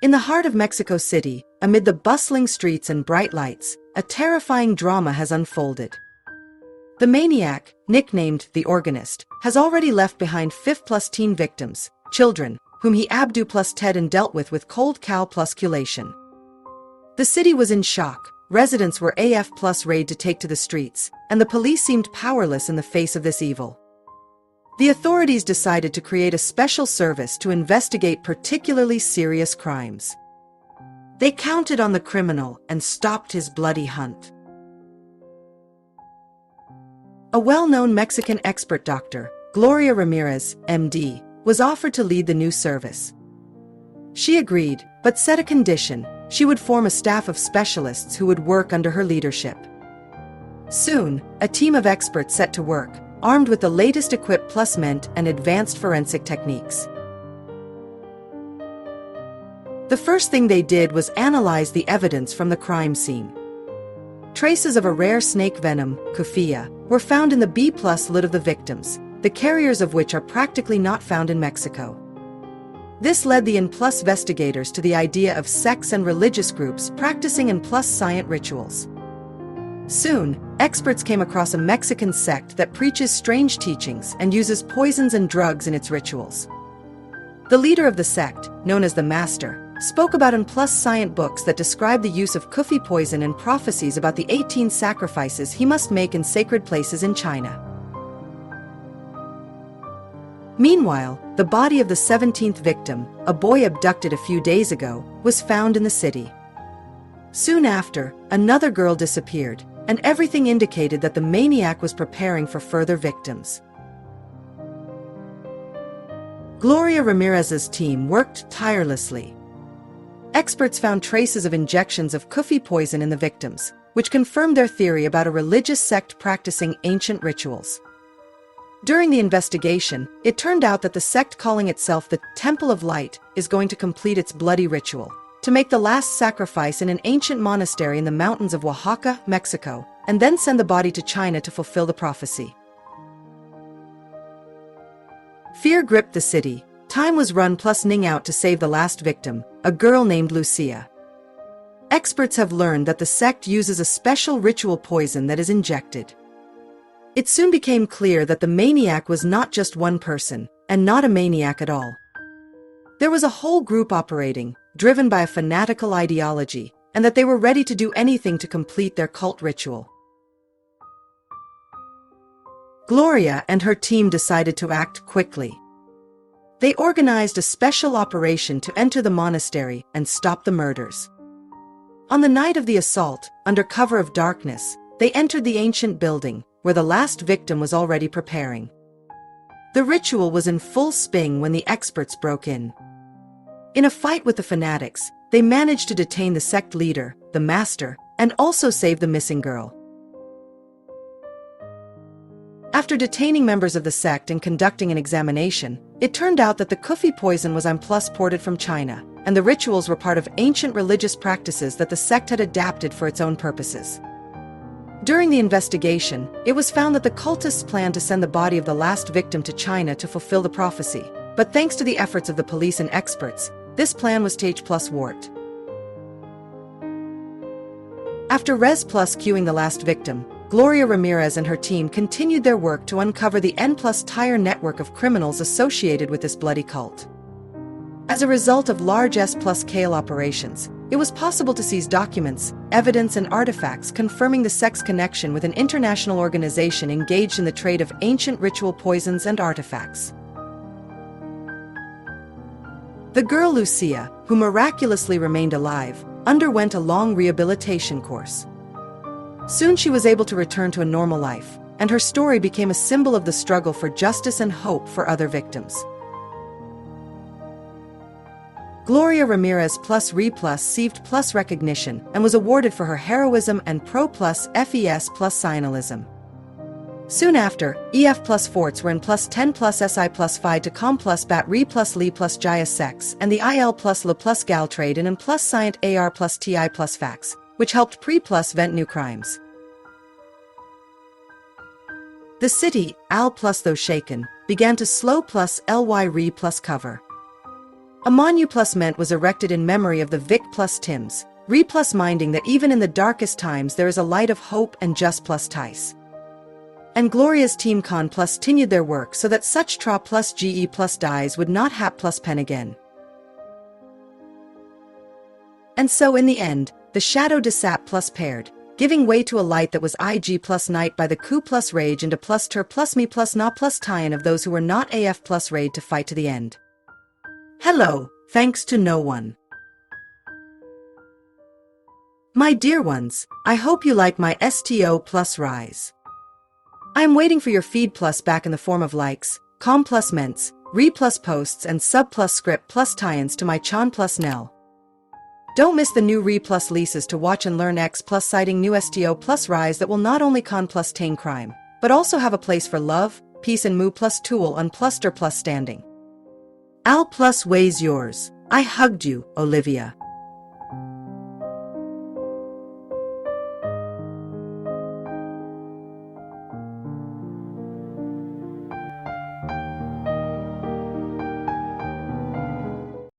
In the heart of Mexico City, amid the bustling streets and bright lights, a terrifying drama has unfolded. The maniac, nicknamed the Organist, has already left behind 5+ teen victims, children, whom he abducted and dealt with cold calculation. The city was in shock, residents were ready to take to the streets, and the police seemed powerless in the face of this evil. The authorities decided to create a special service to investigate particularly serious crimes. They counted on the criminal and stopped his bloody hunt. A well-known Mexican expert doctor, Gloria Ramirez, MD, was offered to lead the new service. She agreed, but set a condition: she would form a staff of specialists who would work under her leadership. Soon, a team of experts set to work, armed with the latest equipment and advanced forensic techniques. The first thing they did was analyze the evidence from the crime scene. Traces of a rare snake venom, Kufiya, were found in the B+ blood of the victims, the carriers of which are practically not found in Mexico. This led the investigators to the idea of sects and religious groups practicing science rituals. Soon, experts came across a Mexican sect that preaches strange teachings and uses poisons and drugs in its rituals. The leader of the sect, known as the Master, spoke about science books that describe the use of Kufi poison and prophecies about the 18 sacrifices he must make in sacred places in China. Meanwhile, the body of the 17th victim, a boy abducted a few days ago, was found in the city. Soon after, another girl disappeared, and everything indicated that the maniac was preparing for further victims. Gloria Ramirez's team worked tirelessly. Experts found traces of injections of Kufi poison in the victims, which confirmed their theory about a religious sect practicing ancient rituals. During the investigation, it turned out that the sect calling itself the Temple of Light is going to complete its bloody ritual to make the last sacrifice in an ancient monastery in the mountains of Oaxaca, Mexico, and then send the body to China to fulfill the prophecy. Fear gripped the city. Time was running out to save the last victim, a girl named Lucia. Experts have learned that the sect uses a special ritual poison that is injected. It soon became clear that the maniac was not just one person, and not a maniac at all. There was a whole group operating, driven by a fanatical ideology, and that they were ready to do anything to complete their cult ritual. Gloria and her team decided to act quickly. They organized a special operation to enter the monastery and stop the murders. On the night of the assault, under cover of darkness, they entered the ancient building, where the last victim was already preparing. The ritual was in full swing when the experts broke in. In a fight with the fanatics, they managed to detain the sect leader, the Master, and also save the missing girl. After detaining members of the sect and conducting an examination, it turned out that the Kufi poison was imported from China, and the rituals were part of ancient religious practices that the sect had adapted for its own purposes. During the investigation, it was found that the cultists planned to send the body of the last victim to China to fulfill the prophecy, but thanks to the efforts of the police and experts, this plan was thwarted. After rescuing the last victim, Gloria Ramirez and her team continued their work to uncover the entire network of criminals associated with this bloody cult. As a result of large scale operations, it was possible to seize documents, evidence, and artifacts confirming the sect's connection with an international organization engaged in the trade of ancient ritual poisons and artifacts. The girl Lucia, who miraculously remained alive, underwent a long rehabilitation course. Soon she was able to return to a normal life, and her story became a symbol of the struggle for justice and hope for other victims. Gloria Ramirez received recognition and was awarded for her heroism and FES Scientalism. Soon after, forts were in +10 SI +5 to com +bat re +li +jaya sex and the IL +la gal trade in +scient AR +TI +fax, which helped vent new crimes. The city, though shaken, began to slow +ly re +cover. A monument was erected in memory of the Vic plus Tims, re plus minding that even in the darkest times there is a light of hope and just plus Tice. And Gloria's team con plus continued their work so that such tra plus ge plus dies would not hap plus pen again. And so in the end, the shadow de sap plus paired, giving way to a light that was ig plus night by the coup plus rage into plus ter plus me plus na plus tie-in of those who were not af plus raid to fight to the end. Hello, thanks to no one. My dear ones, I hope you like my STO plus rise. I am waiting for your feed plus back in the form of likes, com plus ments, re plus posts and sub plus script plus tie-ins to my Chan plus Nell. Don't miss the new re plus leases to watch and learn X plus citing new STO plus rise that will not only con plus tame crime, but also have a place for love, peace and moo plus tool on pluster plus standing. Al plus ways yours. I hugged you, Olivia.